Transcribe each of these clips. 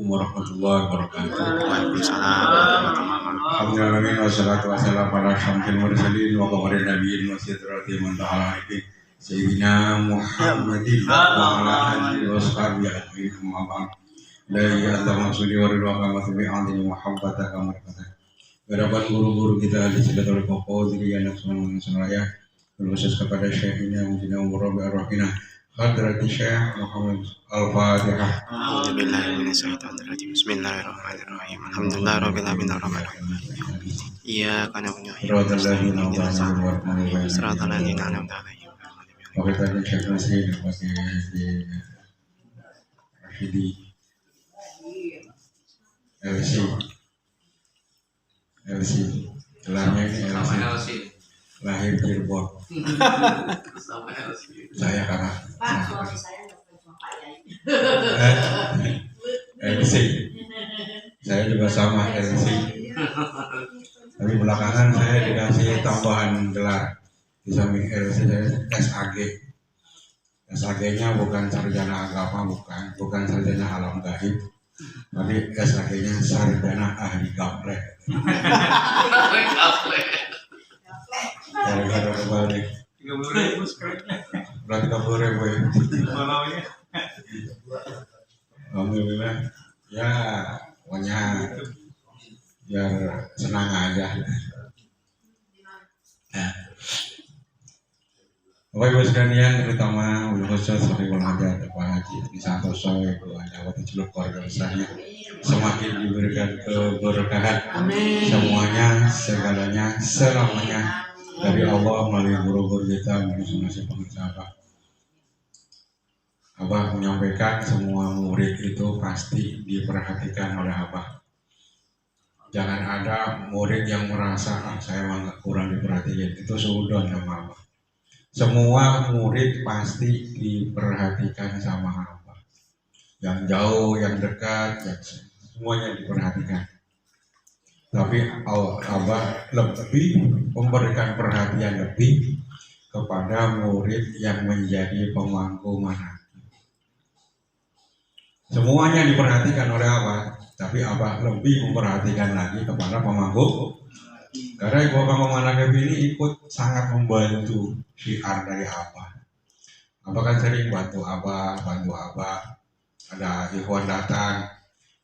warahmatullahi wabarakatuh. Waalaikumsalam warahmatullahi wabarakatuh. Alhamdulillah wassalatu wassalamu ala asyrafil mursalin wa qamaril nabiyyin wa sidratil muntaha sayyidina Muhammadin wa ala alihi wa sahbihi ajma'in. Amma ba'd. La ilaha maksudi wa ridwa kama tabi'ani muhabbata kama kata. Harapan guru-guru kita di Silatul Qadri yang langsung seraya khusus kepada Syekhina Mujina Murabi Ar-Rahina Hadrati Syekh Muhammad Al-Fatihah. A'udzubillahi minasyaitonirrajim. Bismillahirrahmanirrahim. Alhamdulillahirabbil alamin arrahmanirrahim. Iyyaka na'budu wa iyyaka nasta'in. Shiratal ladzina an'amta 'alaihim. Oke, tadi Syekh Nasir masih di Rashidi LC gelarnya ini LC lahir Cirebon sama LC. saya kakak Pak, suami saya nggak pernah sama Pak Yai. LC saya juga sama LC tapi belakangan saya dikasih tambahan gelar di samping LC saya SAG nya bukan sarjana agama, bukan sarjana alam gaib, tapi SAG-nya sarjana ahli gaplek. Gara-gara balik 30.000 sekarang. berarti 30.000 ya. Malamnya. Alhamdulillah ya, pokoknya biar senang aja. Ya. Bapak Ibu sekalian, terutama Ulu Khusus Sohibul Hajat Pak Haji di Santoso Ibu Ajawati seluruh keluarga besarnya semakin diberikan keberkahan semuanya, segalanya, selamanya dari Allah melalui guru-guru kita masing-masing pengusaha. Abah menyampaikan semua murid itu pasti diperhatikan oleh Abah. Jangan ada murid yang merasa saya nggak kurang diperhatiin, itu sudah sama Abah. Semua murid pasti diperhatikan sama Abah. Yang jauh, yang dekat, semuanya diperhatikan. Tapi Abah lebih memberikan perhatian lebih kepada murid yang menjadi pemangku manaqib. Semuanya diperhatikan oleh Abah, tapi Abah lebih memperhatikan lagi kepada pemangku. Karena Ibu Pemangku Manaqib ini ikut sangat membantu syiar dari Abah. Abah kan sering bantu Abah. Ada ikhwan datang,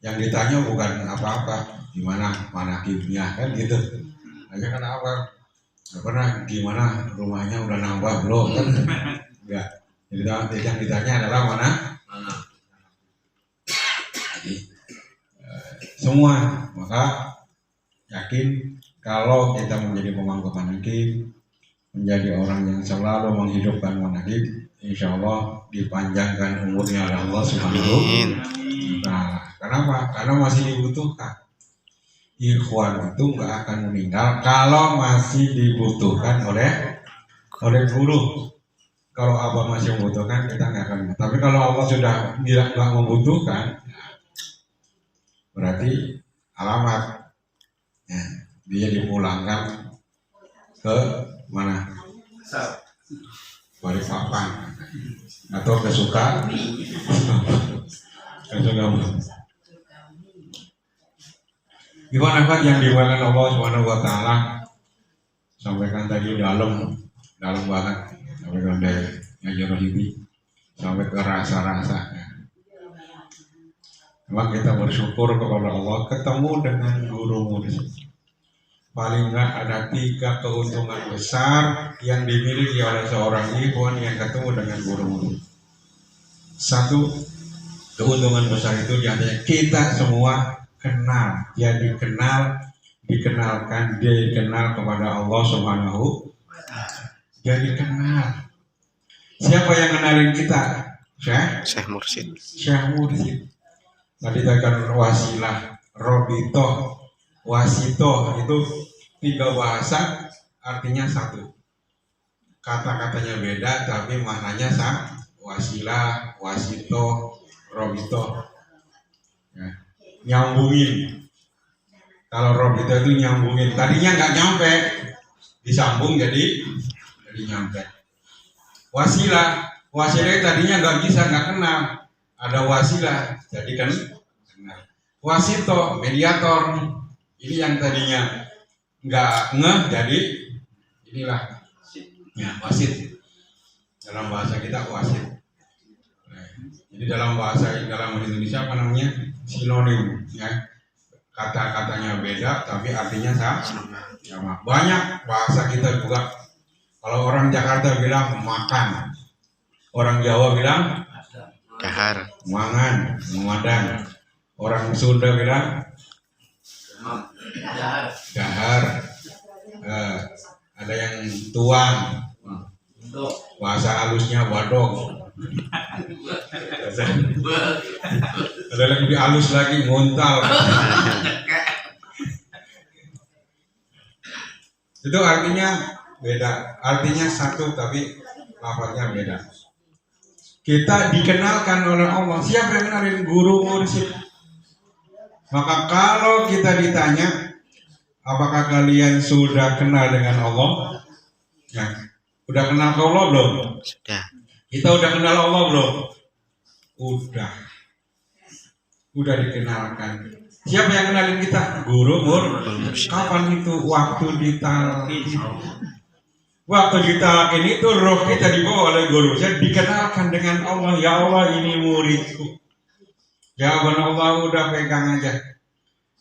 yang ditanya bukan apa-apa, gimana manaqibnya kan gitu. Hanya kan Abah nggak pernah gimana rumahnya udah nambah belum kan? Enggak. Jadi yang ditanya adalah mana? Jadi semua, maka yakin kalau kita menjadi pemangku manaqib, menjadi orang yang selalu menghidupkan manaqib, insya Allah dipanjangkan umurnya oleh Allah Subhanahu wa Ta'ala. Kenapa? Karena masih dibutuhkan. Ikhwan itu nggak akan meninggal kalau masih dibutuhkan oleh guru. Kalau Abah masih membutuhkan, kita nggak akan. Tapi kalau Allah sudah nggak membutuhkan, berarti alamat. Ya, dia dipulangkan ke mana? Balikpapan atau ke Sukabumi. Gimana Pak yang dimuliakan Allah Subhanahu wa Ta'ala? Sampaikan tadi dalam banget, sampaikan dari ngajar hidup sampai ke rasa-rasa. Memang kita bersyukur kepada Allah ketemu dengan guru murid. Paling nggak ada 3 keuntungan besar yang dimiliki oleh seorang ikhwan yang ketemu dengan guru murid. 1, keuntungan besar itu diantaranya kita semua kenal, jadi dikenal kepada Allah Subhanahu wa Ta'ala. Jadi kenal. Siapa yang kenalin kita? Syekh Mursyid. Syekh Mursyid. Tadi katakan wasilah, robitoh, wasitoh itu 3 bahasa artinya satu. Kata-katanya beda tapi maknanya sama. Wasilah, wasitoh, robitoh. Ya. Nyambungin. Kalau robitoh itu nyambungin. Tadinya nggak nyampe, disambung jadi nyampe. Wasilah tadinya nggak bisa, nggak kenal. Ada wasilah, jadi kan kenal. wasito, mediator. Ini yang tadinya nggak ngeh jadi inilah ya wasit. Dalam bahasa kita wasit. Nah, jadi dalam Indonesia apa namanya sinonim ya. Kata-katanya beda tapi artinya sama. Banyak bahasa kita juga. Kalau orang Jakarta bilang makan, orang Jawa bilang Dahar. mangan, madan. Orang Sunda bilang dahar. Ada yang tuang. Bahasa halusnya wadok. Ada yang lebih halus lagi ngontal. Itu artinya beda. Artinya satu tapi lafaznya beda. Kita dikenalkan oleh Allah. Siapa yang kenalin? Guru mursyid. Maka kalau kita ditanya, apakah kalian sudah kenal dengan Allah? Ya, udah kenal ke Allah belum? Sudah. Kita udah kenal Allah belum? Udah dikenalkan. Siapa yang kenalin kita? Guru mursyid. Kapan itu? Waktu ditalkin. Waktu ditalkin itu roh kita dibawa oleh guru. Saya dikenalkan dengan Allah. Ya Allah, ini muridku. Jawaban Allah udah pegang aja.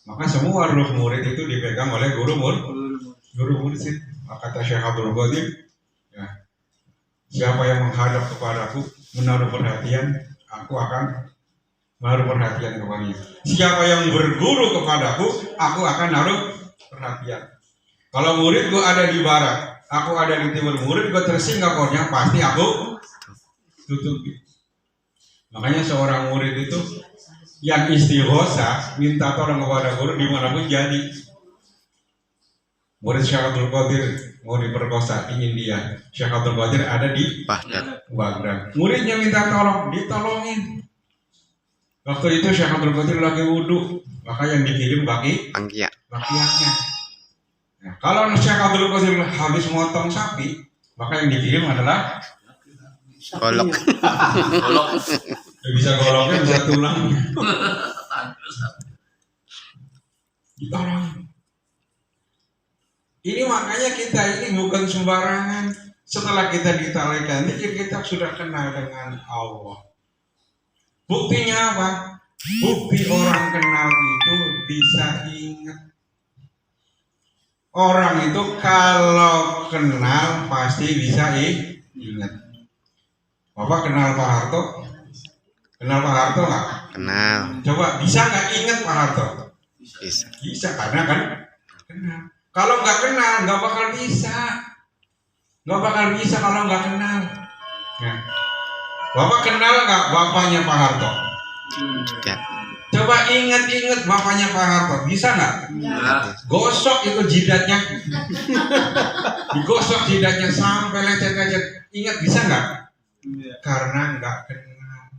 Maka semua roh murid itu dipegang oleh guru mursyid. Kata Syekh Abdul Qadir, ya, siapa yang menghadap kepadaku menaruh perhatian, aku akan menaruh perhatian kepadanya. Siapa yang berguru kepadaku, aku akan naruh perhatian. Kalau muridku ada di barat, aku ada di timur, muridku tersinggah konya, pasti aku tutupi. Makanya seorang murid itu yang istighosa minta tolong kepada guru dimanapun jadi. Murid Syekh Abdul Qadir mau diperkosa di India, Syekh Abdul Qadir ada di Baghdad. Muridnya minta tolong, ditolongin. Waktu itu Syekh Abdul Qadir lagi wudhu, maka yang dikirim laki-lakinya. Nah, kalau Syekh Abdul Qadir habis motong sapi, maka yang dikirim adalah Golok. Bisa goloknya, bisa tulangnya. Ditolongin. Ini makanya kita ini bukan sembarangan. Setelah kita ditalaikan, kita sudah kenal dengan Allah. Buktinya apa? Bukti orang kenal itu bisa ingat. Orang itu kalau kenal pasti bisa ingat. Bapak kenal Pak Harto? Kenal Pak Harto nggak? Kenal. Coba bisa nggak ingat Pak Harto? Bisa. Bisa karena kan kenal. Kalau nggak kenal nggak bakal bisa. Nggak bakal bisa kalau nggak kenal. Nah, Bapak kenal nggak bapaknya Pak Harto? Tidak. Coba ingat-ingat bapaknya Pak Harto, bisa nggak? Gosok itu jidatnya, digosok jidatnya sampai lecet-lecet. Ingat bisa nggak? Karena nggak kenal.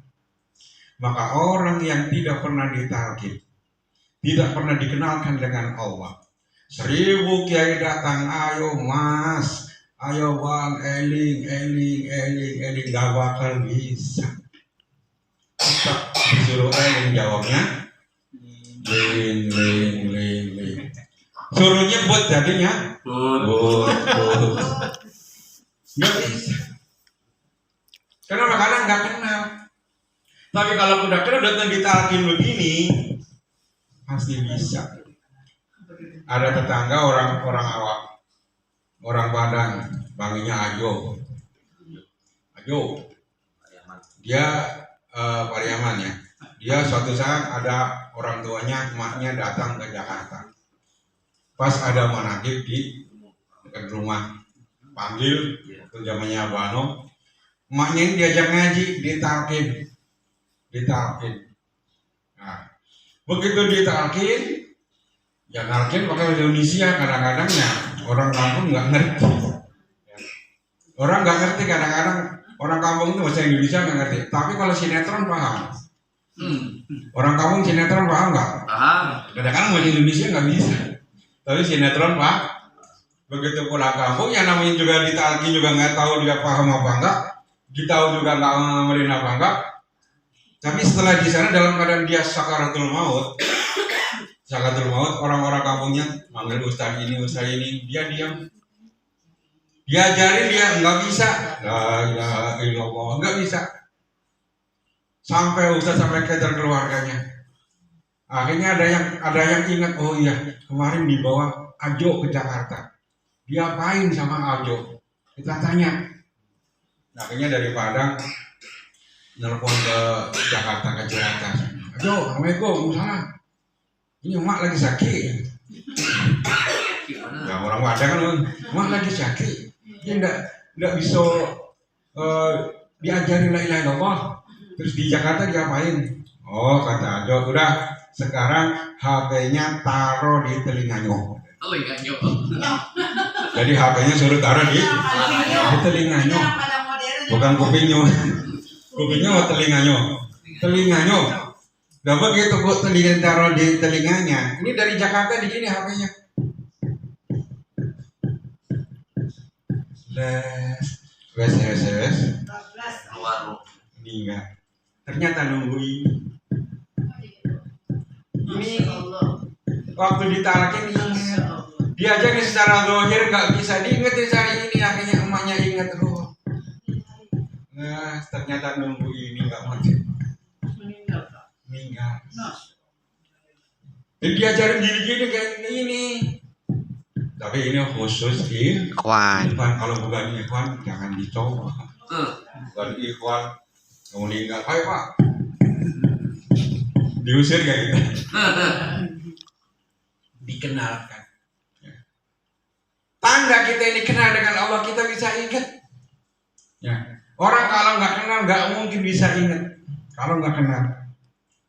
Maka orang yang tidak pernah ditalkin, tidak pernah dikenalkan dengan Allah. 1000 kiai datang, ayo mas, ayo bang, eling, gak bakal bisa. Kita disuruh eling, jawabnya ling. Suruh nyebut jadinya but. Gak bisa. Karena kadang gak kenal. Tapi kalau udah kenal datang ditalkin begini, pasti bisa. Ada tetangga orang awak, orang Padang, panggilnya Ajo. Dia Pariaman ya. Dia suatu saat ada orang tuanya, emaknya datang ke Jakarta. Pas ada manakib di dekat rumah, panggil itu zamannya Bano. Emaknya ini diajak ngaji, ditalkin. Nah, begitu ditalkin, ya talkin pakai Indonesia kadang-kadang ya orang kampung nggak ngerti. Orang nggak ngerti kadang-kadang orang kampung itu bahasa Indonesia nggak ngerti. Tapi kalau sinetron paham. Orang kampung sinetron paham nggak? Paham. Kadang-kadang bahasa Indonesia nggak bisa. Tapi sinetron pak. Begitu pulang kampung yang namanya juga ditalkin juga nggak tahu dia paham apa enggak. Ditahu juga nggak ngamalin apa enggak. Tapi setelah di sana dalam keadaan dia sakaratul maut, Sakaratul maut, orang-orang kampungnya manggil ustaz ini, dia diam. Diajarin dia nggak bisa, la ilaha illallah, nggak bisa. Sampai ustaz sampai kejar keluarganya. Akhirnya ada yang ingat, oh iya kemarin dibawa Ajo ke Jakarta. Dia apain sama Ajo? Kita tanya. Nah, akhirnya dari Padang nelpon ke Jakarta ke Cilacap. Ajo, assalamualaikum, salam. Ini emak lagi sakit. Ya orang Padang kan, emak lagi sakit. Dia enggak bisa diajarin la ilaha illallah. Terus di Jakarta diapain? Oh kata Ajo, udah sekarang HP-nya taruh di telinganya. Jadi HP-nya suruh taruh di telinganya, bukan kupingnya. Kupingnya atau telinganya? Telinganya. Gak begitu kok telinga taruh di telinganya. Ini dari Jakarta di sini HP-nya. WSS. Ini enggak. Ternyata nunggu ini. Ini waktu ditalakin ingat. Diajarin secara zahir nggak bisa diingetin hari ini, akhirnya emaknya ingat loh. Nah, ternyata nunggu ini nggak mati. Meninggal. Jadi diajarin gini-gini kayak ini. Tapi ini khusus Ikhwan. kalau bukan ikhwan jangan dicoba. Bukan ikhwan meninggal, ayo Pak. Diusir kayak gitu. Dikenalkan. Tanda kita ini kenal dengan Allah, kita bisa ingat. Ya. Orang kalau nggak kenal nggak mungkin bisa ingat. Kalau nggak kenal,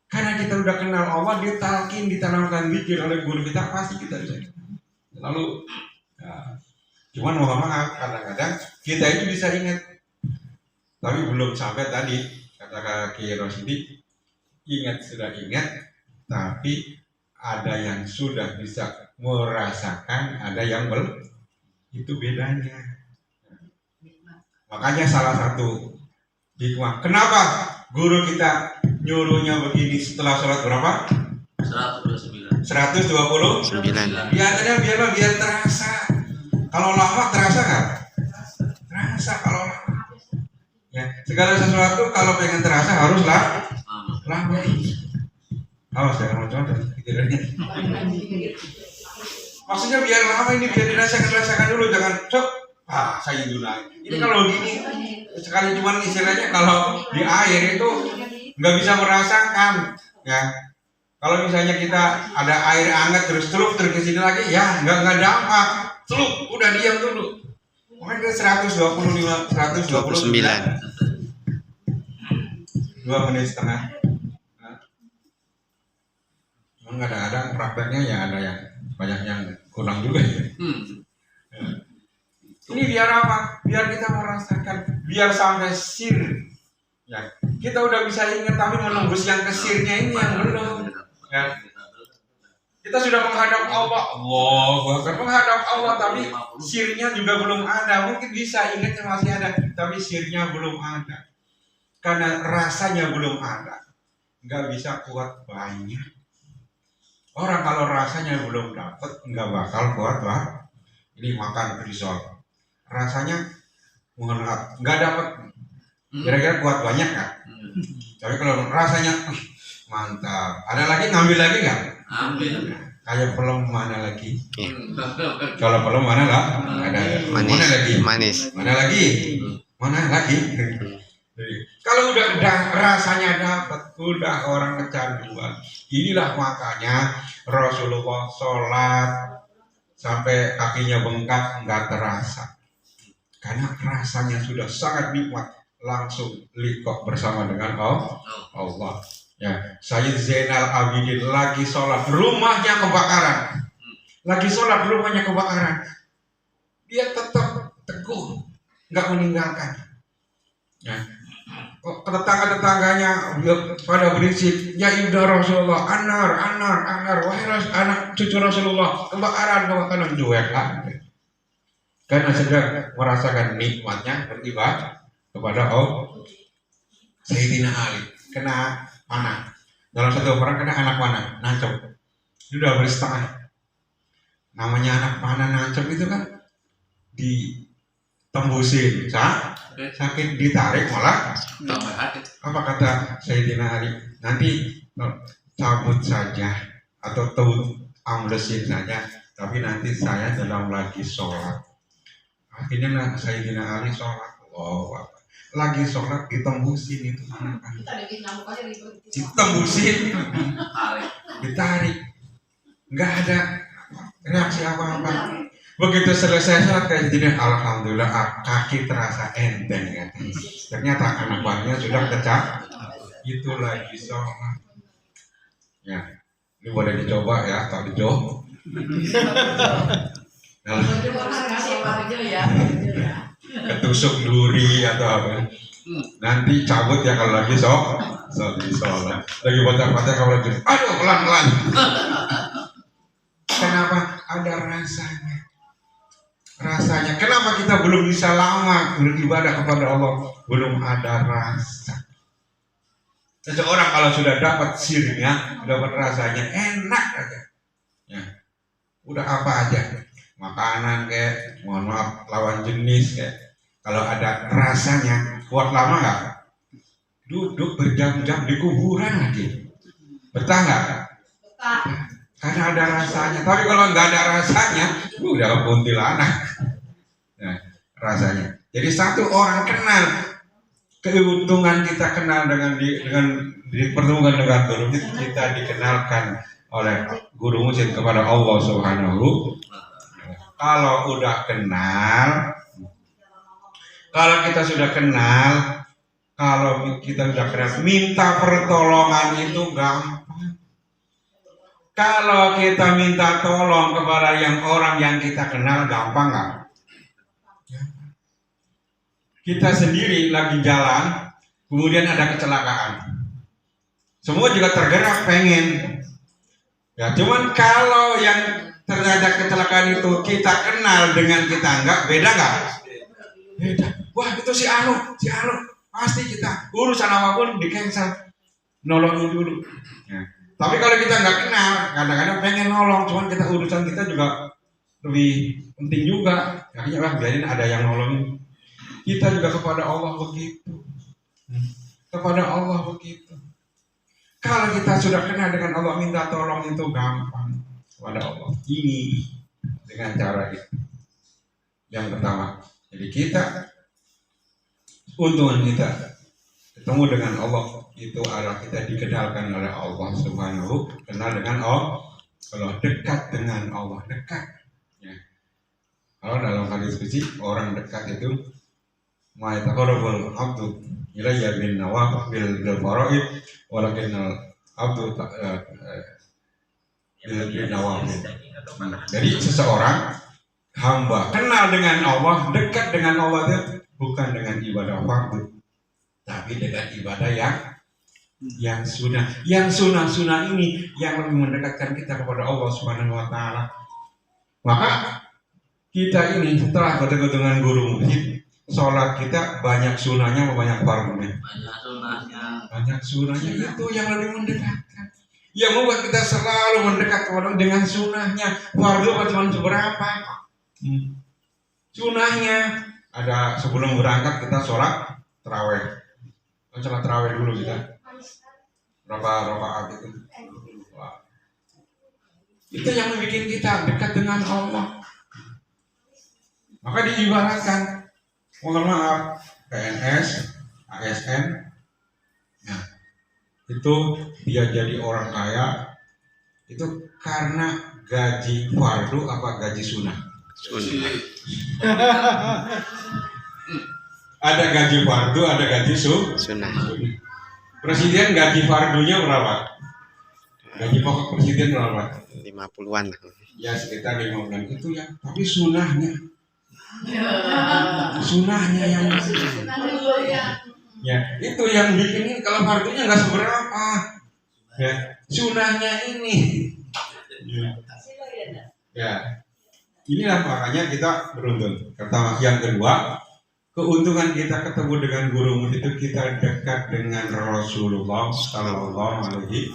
karena kita udah kenal Allah, dia talqin, ditanamkan zikir oleh guru kita, pasti kita bisa ingat. Lalu, ya, cuman mohon maaf, kadang-kadang kita itu bisa ingat, tapi belum sampai tadi kata Ki Rosidi, ingat sudah ingat, tapi ada yang sudah bisa merasakan, ada yang belum. Itu bedanya. Makanya salah satu hikmah. Kenapa guru kita nyuruhnya begini setelah sholat berapa? 129. Biar terasa. Kalau lama terasa nggak? Terasa kalau lama. Ya, segala sesuatu kalau pengen terasa haruslah lama. Awas jangan macam-macam pikirannya. Maksudnya biar lama ini, biar dirasakan dulu, jangan cok. Saya dulu. Ini kalau gini sekali cuman istilahnya kalau di air itu nggak bisa merasakan, ya. Kalau misalnya kita ada air hangat terus ke sini lagi, ya nggak dampak. Celup, udah diam dulu. Makanya 129. 2 menit setengah. Memang kadang-kadang prakteknya ya ada yang banyak yang kurang juga ya. Ini biar apa? Biar kita merasakan, biar sampai sir. Ya, kita udah bisa ingat tapi menembus yang kesirnya ini yang belum. Ya. Kita sudah menghadap Allah, bahkan menghadap Allah, tapi sirnya juga belum ada. Mungkin bisa ingatnya masih ada, tapi sirnya belum ada. Karena rasanya belum ada, nggak bisa kuat banyak. Orang kalau rasanya belum dapat, nggak bakal kuat lah. Ini makan risol, rasanya nggak dapat. Kira-kira kuat banyak nggak? Tapi kalau rasanya mantap, ada lagi ngambil lagi nggak? Ambil. Kayak pelem mana lagi? Kalau pelem mana lah? Ada. Mana lagi? Manis. Mana lagi? Mana lagi? Kalau udah rasanya dapat, udah orang kecanduan. Inilah makanya Rasulullah sholat sampai kakinya bengkak nggak terasa, karena rasanya sudah sangat nikmat, langsung liqah bersama dengan Allah. Ya, Sayyid Zainal Abidin lagi sholat, rumahnya kebakaran. Lagi sholat, rumahnya kebakaran. Dia tetap teguh, nggak meninggalkan. Ya. Tetangga-tetangganya pada berisik, ya ibda Rasulullah, anar, wahai anak cucu Rasulullah, kebakaran cuek lah. Karena sedang merasakan nikmatnya beribadah kepada Allah. Sayyidina Ali kena panah. Dalam satu orang kena anak panah, nancep. Sudah bersetengah. Namanya anak panah nancep itu kan ditembusin, sakit ditarik malah Tambah hati. apa kata Sayyidina Ali, nanti cabut saja atau amblesin saja, tapi nanti saya dalam lagi sholat. Akhirnya Sayyidina Ali sholat, lagi sholat ditembusin itu anak. Kita ada di nyamuk aja ribet. Ditembusin, Tarik. ditarik, nggak ada reaksi apa-apa. Begitu selesai sholat kayak gini, alhamdulillah kaki terasa enteng ya. Ternyata anak buahnya sudah pecah. Itu lagi sholat. Ya, ini boleh dicoba ya, tak dicoba. Nah, ketusuk duri atau apa? Nanti cabut ya kalau lagi sholat. Lagi baca-baca kalau lagi, aduh pelan-pelan. Kenapa? Ada rasanya. Kenapa kita belum bisa lama beribadah kepada Allah? Belum ada rasa. Seseorang kalau sudah dapat sirnya, dapat rasanya, enak aja. Ya. Udah apa aja, makanan kayak, mohon maaf, lawan jenis kayak, kalau ada rasanya, kuat lama nggak? Duduk berjam-jam di kuburan lagi, betah nggak? Betah. Karena ada rasanya. Tapi kalau nggak ada rasanya, udah kuntilanak. Nah, rasanya. Jadi satu orang kenal keuntungan kita kenal dengan dipertemukan dengan guru kita dikenalkan oleh guru muslim kepada Allah Subhanahu. Kalau udah kenal, kalau kita sudah kenal, minta pertolongan itu gampang. Kalau kita minta tolong kepada orang yang kita kenal, gampang nggak? Kita sendiri lagi jalan, kemudian ada kecelakaan. Semua juga tergerak pengen. Ya, cuman kalau yang terjadi kecelakaan itu kita kenal dengan kita enggak, beda nggak? Beda. Wah itu si Anu, pasti kita urusan apapun di cancel, nolongin dulu. Ya. Tapi kalau kita nggak kenal, kadang-kadang pengen nolong, cuman kita urusan kita juga lebih penting juga. Akhirnya biarin ada yang nolongin. Kita juga kepada Allah begitu. Kepada Allah begitu. Kalau kita sudah kenal dengan Allah, minta tolong itu gampang kepada Allah. Ini dengan cara itu. Yang pertama, jadi kita untungan kita ketemu dengan Allah itu adalah kita dikenalkan oleh Allah Subhanahu, kenal dengan Allah. Kalau dekat dengan Allah, dekat. Ya. Kalau dalam hadis suci orang dekat itu ma'itaqarrabul abdu ilayya bin nawafil bil faraid walakinnal abdu bil nawafil. Jadi seseorang hamba kenal dengan Allah, dekat dengan Allah itu bukan dengan ibadah fardu, tapi dengan ibadah yang sunnah. Yang sunnah ini yang lebih mendekatkan kita kepada Allah Subhanahu wa taala. Maka kita ini setelah bertemu dengan guru mursyid, sholat kita banyak sunnahnya atau banyak fardunya? Banyak sunnahnya itu yang lebih mendekatkan. Yang membuat kita selalu mendekat kepada Allah dengan sunnahnya. Fardu apa cuma seberapa? Sunnahnya ada sebelum berangkat kita sholat tarawih. Sholat tarawih dulu kita. Berapa rakaat itu? Itu yang membuat kita dekat dengan Allah. Maka diibaratkan, mohon maaf, PNS, ASN, nah, itu dia jadi orang kaya itu karena gaji fardu apa gaji sunnah? Sunnah. Ada gaji fardu, ada gaji Sunnah. Presiden gaji fardunya berapa? Gaji pokok presiden berapa? 50-an. Ya sekitar 5 bulan itu ya. Tapi sunnahnya yang ya itu yang bikin kalau fardunya nggak seberapa. Ya sunnahnya ini. Ya. Inilah makanya kita beruntung. Pertama, yang kedua, keuntungan kita ketemu dengan guru itu kita dekat dengan Rasulullah Sallallahu Alaihi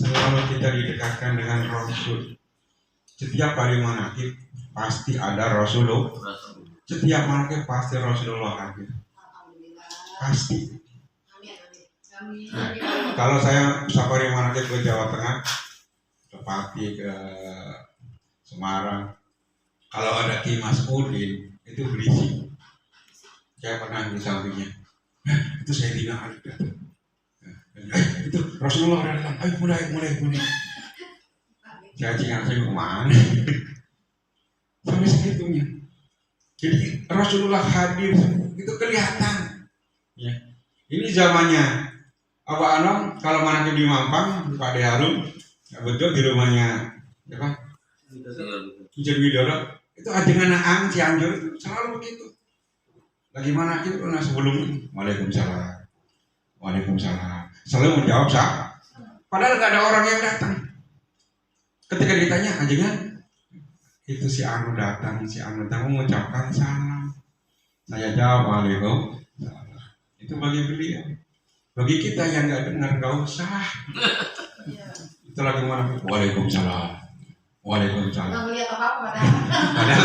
selalu kita didekatkan dengan Rasul. Setiap kali manakib pasti ada Rasulullah. Setiap manakib pasti Rasulullah hadir. Alhamdulillah. Pasti. Amin, amin. Nah, Amin. kalau saya safari manakib ke Jawa Tengah, ke Pati, ke Semarang, kalau ada Ki Mas'udin itu berisik. Saya pernah di sampingnya. Itu saya tidak ada. Itu Rasulullah ada dalam. Ayo mulai. Saya ingat saya kemana? Sampai segitunya. Jadi Rasulullah hadir itu kelihatan. Ya. Ini zamannya Abah Anom kalau manakib di Mampang, Pak De Harun, betul di rumahnya apa? Kincir Widodo itu ajengan Ang Cianjur itu selalu begitu. Lagi manakib sebelum Waalaikumsalam. Selalu menjawab sah. Padahal nggak ada orang yang datang. Ketika ditanya ajengan, itu si Anu datang mengucapkan salam. Saya jawab Waalaikumsalam. Itu bagi beliau. Bagi kita yang nggak dengar nggak usah. Itu lagi mana? Waalaikumsalam. Nggak melihat apa-apa padahal.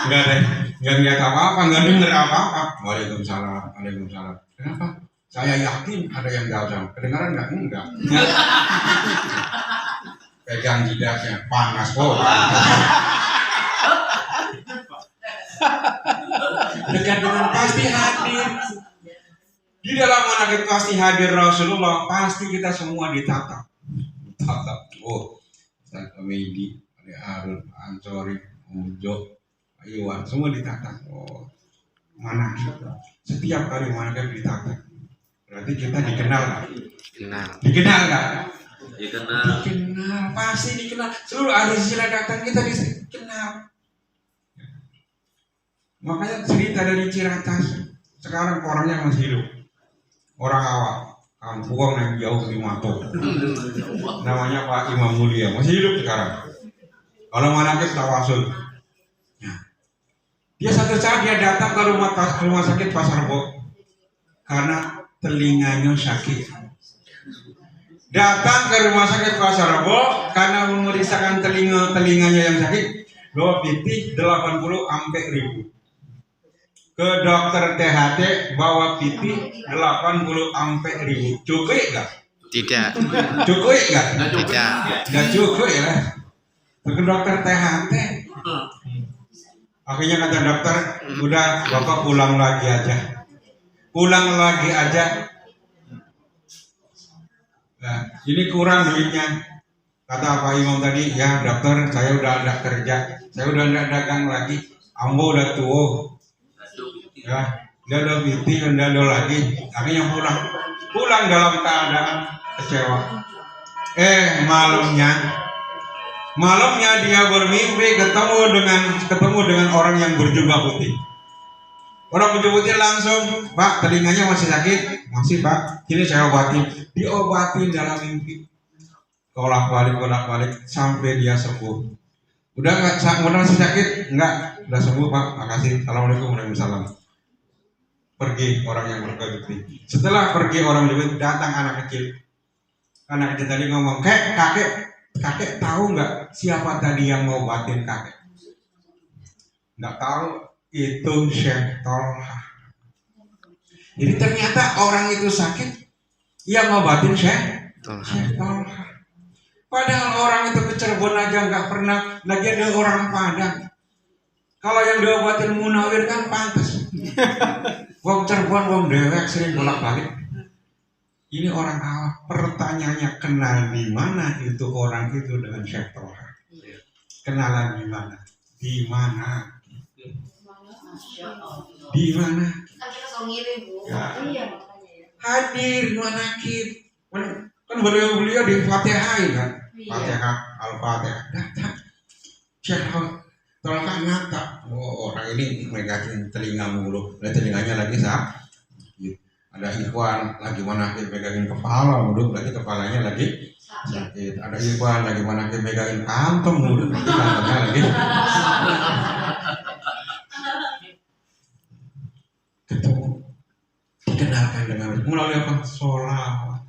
Padahal nggak lihat apa-apa, nggak dengar apa-apa. Waalaikumsalam. Kenapa? Saya yakin ada yang dalam. Kedengaran nggak? Enggak. Pegang jidahnya panas kok. Dekat dengan pasti hadir. Di dalam manakib pasti hadir Rasulullah, pasti kita semua ditatap. Oh, Ustaz Amedi, Ade Harun, Ansori, Mujo, Iwan, semua ditatap. Oh, manakib. Setiap kali manakib ditatap. Berarti kita dikenal nggak? Dikenal nggak? Dikenal, pasti dikenal. Seluruh ahli sila datang kita dikenal. Makanya cerita dari Ciratas, sekarang orangnya masih hidup. Orang awak, kampung yang jauh di Mato. Namanya Pak Imam Mulia, masih hidup sekarang. Kalau manakib tawasul. Nah, dia satu saat dia datang ke rumah sakit Pasar Rebo karena telinganya sakit. Datang ke rumah sakit Pasar Rebo karena memeriksakan telinganya yang sakit, bawa PT 80 sampai 1000. Ke dokter THT bawa PT 80 sampai 1000. Cukup enggak? Tidak. Cukup enggak? Tidak. Enggak cukup ya. Ke dokter THT. Akhirnya kata dokter, udah Bapak pulang lagi aja. Nah, ini kurang duitnya. Kata Pak Imam tadi, ya dokter, saya udah ada kerja, saya udah ada dagang lagi, ambo udah tua, ya, dia udah biti, udah ada lagi, akhirnya pulang dalam keadaan kecewa. Malamnya dia bermimpi ketemu dengan orang yang berjubah putih. Orang berjubah putih langsung, Pak, telinganya masih sakit, masih Pak, ini saya obatin, diobatin dalam mimpi. Kolak balik sampai dia sembuh. Udah masih sakit? Enggak, udah sembuh Pak, makasih. Assalamualaikum warahmatullahi wabarakatuh. Pergi orang yang berjubah putih. Setelah pergi orang berjubah putih, datang anak kecil. Anak kecil tadi ngomong, kakek tahu nggak siapa tadi yang mau obatin kakek? Nggak tahu, itu Syekh Tolha. Jadi ternyata orang itu sakit, yang ngobatin Syekh Tolha. Padahal orang itu ke Cirebon aja nggak pernah, lagi ada orang Padang. Kalau yang diobatin Munawir kan pantas. Wong Cirebon, wong dewek sering bolak-balik. Ini orang awam. Pertanyaannya, kenal di mana itu orang itu dengan Syekh Tolha? Kenalan di mana? Di mana? Di mana? Kan kita selalu ngirim, Bu. Ya. Iya, makanya ya. Hadir manakib. Kan beliau di Fatihah kan? Iya. Fatihah, Al-Fatihah. Datang. Syekh Tolha ngata. Oh, orang ini megangin telinga mulu. Dan telinganya lagi sakit. Ada ikhwan lagi manakib megangin kepala mulu. Berarti kepalanya lagi sakit. Ada ikhwan lagi manakib megangin kantong mulu. Berarti kantongnya lagi ketemu, dikenalkan dengan melalui apa? Sholawat.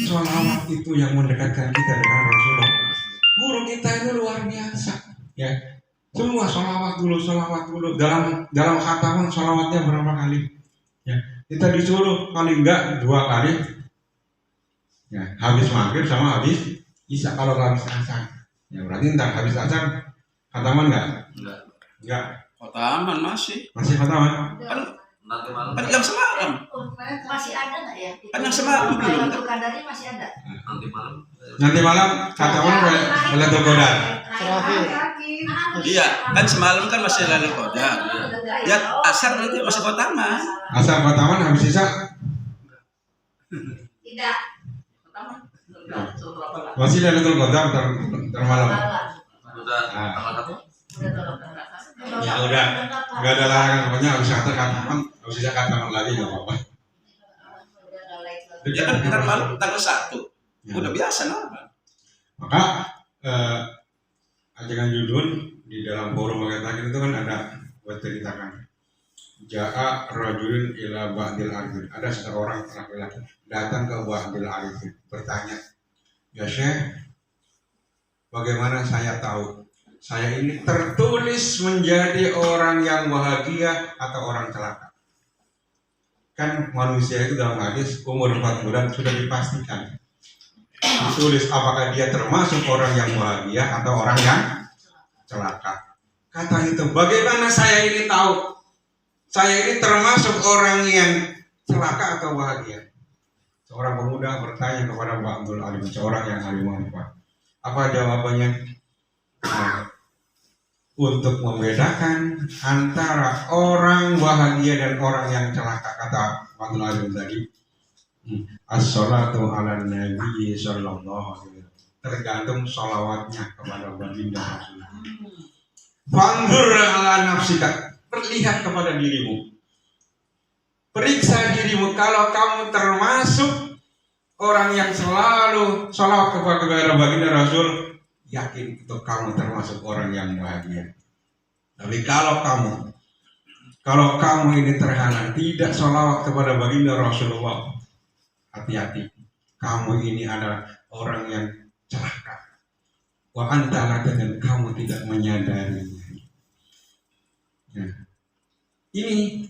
Sholawat itu yang mendekatkan kita dengan Rasulullah. Guru kita itu luar biasa, ya. Semua sholawat dulu. Dalam khataman sholawatnya berapa kali? Ya, kita disuruh paling enggak 2 kali. Ya, habis maghrib sama habis isya. Kalau habis asar, ya berarti ntar habis asar khataman enggak? Enggak. Khataman masih. Masih khataman? Nanti malam. Kan yang semalam. Masih ada nggak ya? Kan yang semalam belum. Lailatul Qadarnya masih ada. Nanti malam. Nanti malam khataman Lailatul Qadar. Iya, kan semalam kan masih Lailatul Qadar. Ya asar nanti masih khataman. Asar khataman habis isya Tidak. masih Lailatul Qadar ntar malam. Udah tanggal 1. Ya udah, nggak ada larangan, pokoknya habis asar khataman, habis isya khataman lagi nggak apa-apa. Ya kan ntar malam tanggal 1. Ya. Udah biasa no. Maka ajakan judul di dalam forum Magetan itu kan ada buat ceritakan. Ja'a rajulun ila ba'dil arifin. Ada seorang laki-laki datang ke ba'dil arifin bertanya, "Ya Syekh, bagaimana saya tahu saya ini tertulis menjadi orang yang bahagia atau orang celaka?" Kan manusia itu dalam hadis umur 4 bulan sudah dipastikan. Ditulis apakah dia termasuk orang yang bahagia atau orang yang celaka. Kata itu, bagaimana saya ini tahu saya ini termasuk orang yang celaka atau bahagia? Seorang pemuda bertanya kepada Mbak Abdul Alim, seorang yang alim manfaat. Apa jawabannya? Nah, untuk membedakan antara orang bahagia dan orang yang celaka, kata Mbak Abdul Alim tadi, as-salatu ala nabi sallallahu alaihi wasallam, tergantung sholawatnya kepada baginda Rasulullah. Fanzur ala nafsika, perlihat kepada dirimu, periksa dirimu. Kalau kamu termasuk orang yang selalu sholawat kepada baginda Rasul, yakin itu kamu termasuk orang yang bahagia. Tapi kalau kamu ini terhalang, tidak sholawat kepada baginda Rasulullah, hati-hati, kamu ini adalah orang yang celaka. Wa anta dan kamu tidak menyadarinya. Nah, ini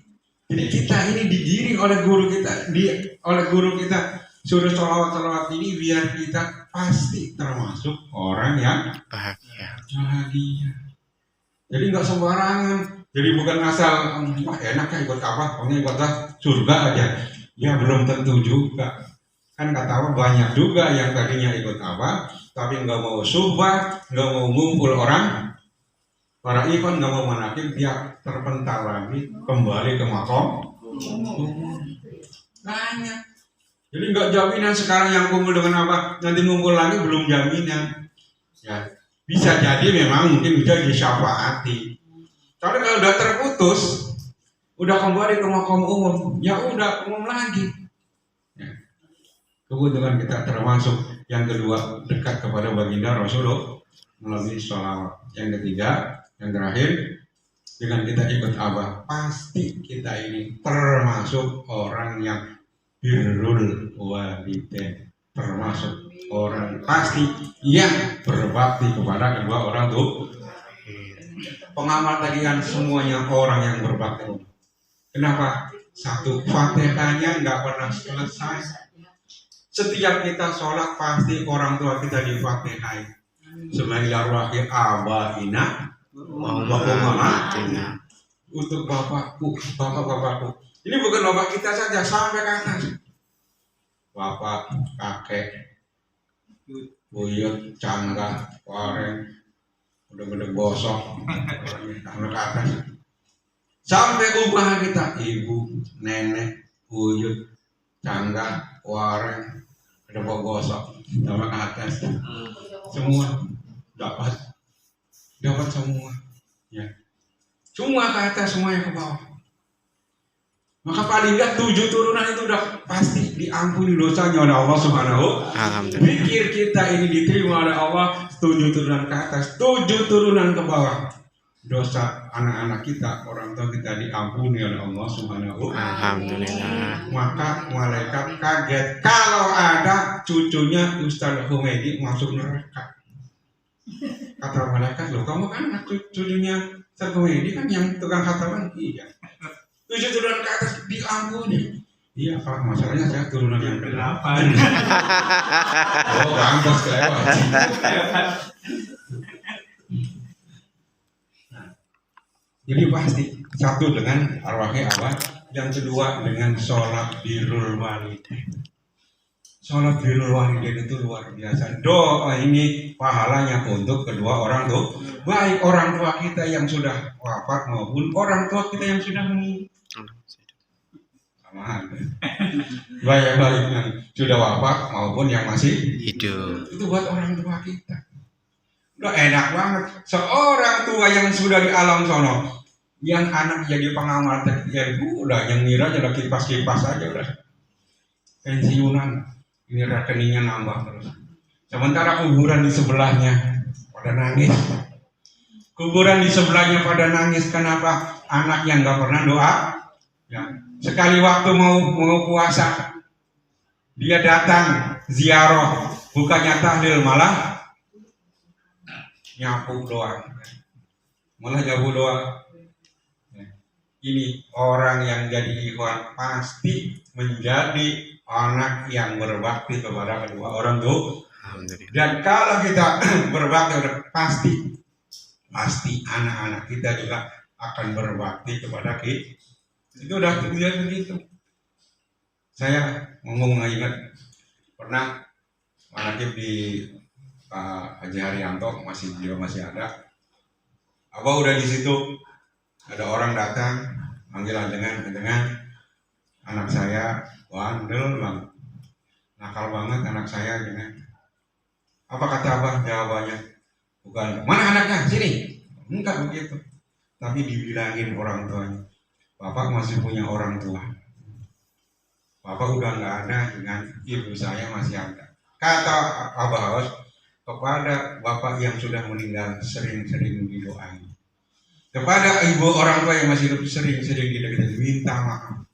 jadi kita ini digiring oleh guru kita, suruh sholawat ini biar kita pasti termasuk orang yang Bahagia. bahagia. Jadi nggak sembarangan. Jadi bukan asal wah enak ya ikut apa, pokoknya ikut surga aja. Ya belum tentu juga. Kan kata banyak juga yang tadinya ikut apa, tapi nggak mau suhbah, nggak mau ngumpul orang. Para ikhwan nggak mau manakib, dia terpental lagi kembali ke makom. Banyak. Jadi nggak jaminan sekarang yang kumpul dengan apa, nanti ngumpul lagi belum jaminan. Ya bisa jadi memang mungkin bisa disyafaati. Tapi kalau udah terputus, udah kembali ke makom umum, ya udah umum lagi. Ya. Kebetulan kita termasuk yang kedua dekat kepada baginda Rasulullah melalui sholawat. Yang ketiga, yang terakhir, dengan kita ikut abah, pasti kita ini termasuk orang yang birrul walidain, termasuk orang pasti yang berbakti kepada kedua orang tua. Pengamal tadi kan semuanya orang yang berbakti. Kenapa? Satu, Fatihahnya nggak pernah selesai. Setiap kita sholat pasti orang tua kita di-Fatihah. Bismillahirrahmanirrahim. Abaina wa ummahatina. Untuk bapak-bapakku. Ini bukan bapak kita saja, sampai ke atas. Bapak, kakek, buyut, cangga, wareng, udah gosok, sampai ke atas. Sampai umah kita, ibu, nenek, buyut, cangga, wareng, udah gosok, sampai ke atas. Semua dapat semua, ya. Semua ke atas, semua yang ke bawah. Maka paling enggak 7 turunan itu udah pasti diampuni dosanya oleh Allah Subhanahu. Alhamdulillah. Zikir kita ini diterima oleh Allah 7 turunan ke atas, 7 turunan ke bawah. dosa anak-anak kita, orang tua kita diampuni oleh Allah Subhanahu. Alhamdulillah. Maka malaikat kaget kalau ada cucunya Ustaz Humedi masuk neraka. Kata malaikat, loh kamu kan anak cucunya Ustaz Humedi kan yang tukang khatam? Iya. Tujuh turunan ke atas diampuni. Iya, kalau masalahnya saya turunan yang ke-8. Oh, bangkos kelewat. Jadi pasti satu dengan arwahnya Allah, yang kedua dengan sholat birrul walidain. Sholat birrul walidain itu luar biasa. Doa ini pahalanya untuk kedua orang tua, baik orang tua kita yang sudah wafat maupun orang tua kita yang sudah meninggal. Sama ada. Baik yang sudah wafat maupun yang masih Hidup. itu buat orang tua kita. Udah enak banget. Seorang tua yang sudah di alam sono, yang anak jadi pengamal teknik, udah yang ngira jadi kipas-kipas aja udah pensiunan, ini rekeningnya nambah terus. Sementara kuburan di sebelahnya pada nangis. Kuburan di sebelahnya pada nangis. Kenapa? Anak yang nggak pernah doa. Ya. Sekali waktu mau puasa, dia datang ziarah, bukannya tahlil malah nyapu doang. Malah nyapu doang. Ini orang yang jadi ikhwan pasti menjadi anak yang berbakti kepada kedua orang tua. Dan kalau kita berbakti pasti anak-anak kita juga akan berbakti kepada kita. Itu udah terjadi begitu. Saya ngomong ingat pernah manakib di Pak Haji Haryanto, dia masih ada. Abah udah di situ, ada orang datang manggil dengan anak saya, bandel banget, nakal banget anak saya dengan. Apa kata Abah jawabannya? Bukan, mana anaknya? Sini. Enggak begitu. Tapi dibilangin orang tuanya, Bapak masih punya orang tua. Bapak udah nggak ada, dengan ibu saya masih ada. Kata Abah Hawas, kepada Bapak yang sudah meninggal sering-sering didoain. Kepada ibu orang tua yang masih hidup sering-sering kita minta maaf.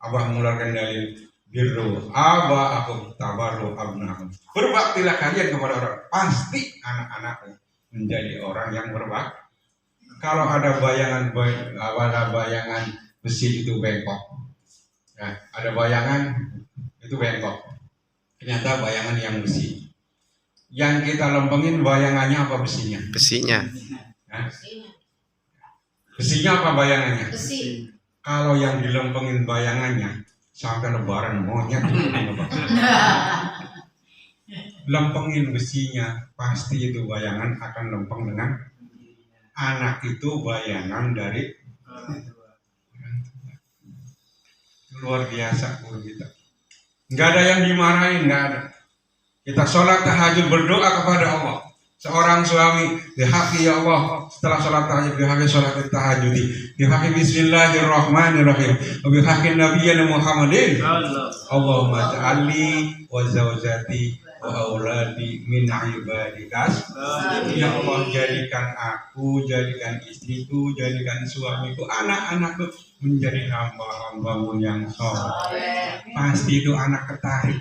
Abah mengeluarkan dalil birru aba aku tabaru abnakum. Berbaktilah kalian kepada orang. Pasti anak-anakmu menjadi orang yang berbakti. Kalau ada bayangan besi itu bengkok, ya, ada bayangan itu bengkok. Ternyata bayangan yang besi. Yang kita lempengin bayangannya apa besinya? Besinya. Nah, besinya apa bayangannya? Besi. Kalau yang dilempengin bayangannya sampai lebaran monyet. Lempengin besinya, pasti itu bayangan akan lempeng dengan anak itu bayangan dari luar biasa guru kita. Nggak ada yang dimarahin, nggak ada. Kita sholat tahajud berdoa kepada Allah. Seorang suami dihaki ya Allah setelah sholat tahajud dihaki sholat tahajud dihaki bismillahirrahmanirrahim dihaki Nabiyyina Muhammadin Allahumma ja'alni wa zawjati wa auladi min ibadikas. Ya Allah, jadikan aku, jadikan istriku, jadikan suamiku, anak-anakku menjadi hamba-hambamu yang saleh. Pasti itu anak ketarik.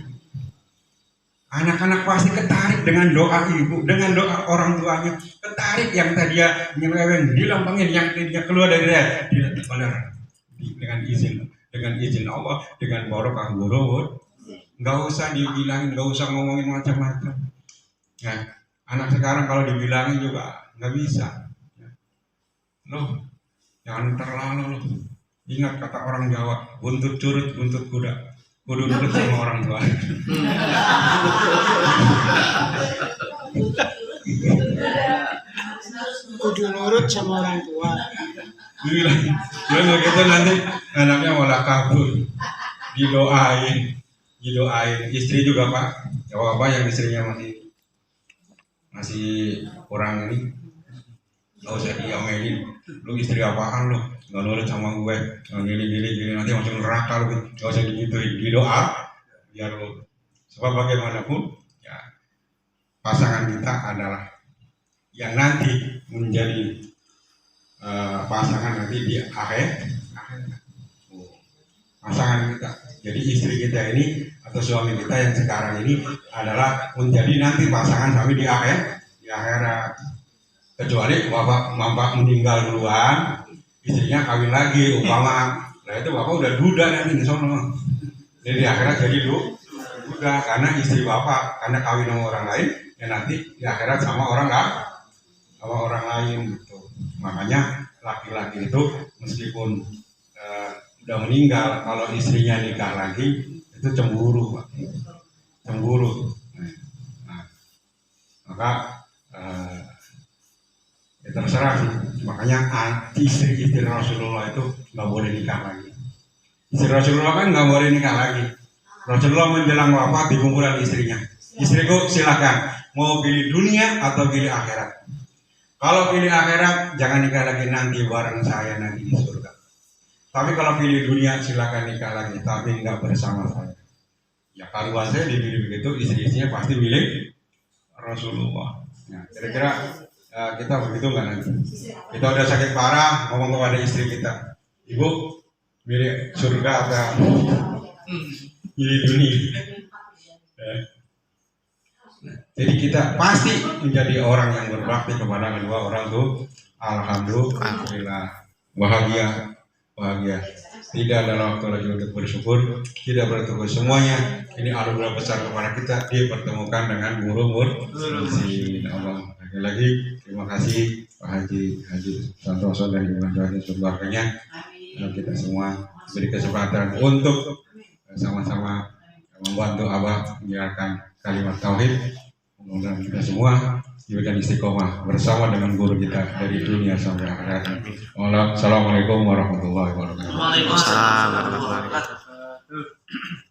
Anak-anak pasti ketarik dengan doa ibu, dengan doa orang tuanya. Ketarik yang tadinya nyeleweng, dilempengin, yang tadinya keluar dari dia, dengan izin Allah, dengan barokah guru. Nggak usah dibilangin, nggak usah ngomongin macam-macam. Ya, anak sekarang kalau dibilangin juga nggak bisa. Loh, jangan terlalu loh. Ingat kata orang Jawa, buntut curut, buntut kuda. Kudu nurut sama orang tua. Kudu nurut sama orang tua. Bilang begitu nanti anaknya malah kabur. Didoain. Istri juga Pak. Jawab apa yang istrinya masih kurang ini. Gak usah diomelin. Lu istri apaan lu? Gak nurut sama gue. Gini nanti masuk neraka lu. Gak usah digituin. Didoa biar lu. Sebab bagaimanapun ya pasangan kita adalah yang nanti menjadi pasangan nanti di akhir. Pasangan kita, jadi istri kita ini atau suami kita yang sekarang ini adalah menjadi nanti pasangan kami di akhirat. Kecuali bapak meninggal duluan, istrinya kawin lagi umpama, nah itu bapak udah duda nanti di sono. Jadi di akhirat jadi duda karena istri bapak karena kawin sama orang lain, ya nanti di akhirat sama orang lain gitu. Makanya laki-laki itu meskipun udah meninggal, kalau istrinya nikah lagi itu cemburu, Pak. Cemburu. Nah, maka ya terserah sih. Makanya istri Rasulullah itu nggak boleh nikah lagi. Istri Rasulullah kan nggak boleh nikah lagi. Rasulullah menjelang wafat di kumpulan istrinya. Istriku silakan mau pilih dunia atau pilih akhirat. Kalau pilih akhirat jangan nikah lagi nanti bareng saya nanti di surga. Tapi kalau pilih dunia silakan nikah lagi, tapi nggak bersama saya. Ya karuan saya dipilih begitu, istri-istrinya pasti milik Rasulullah. Nah, kira-kira kita begitu nggak nanti? Kita udah sakit parah, ngomong kepada istri kita, ibu milik surga atau milik dunia? Jadi kita pasti menjadi orang yang berbakti kepada kedua orang tuh. Alhamdulillah, bahagia. Tidak ada waktu lagi untuk bersyukur, tidak bersyukur semuanya. Ini anugerah besar kepada kita dipertemukan dengan guru Allah. Lagi terima kasih Pak Haji Santoso dan Ibu Haji keluarganya. Kita semua beri kesempatan untuk sama-sama membantu Abah menyiarkan kalimat tauhid. Mudah-mudahan kita semua diberikan istiqomah bersama dengan guru kita dari dunia sampai akhirat. Assalamualaikum warahmatullahi wabarakatuh. Waalaikumsalam warahmatullahi wabarakatuh.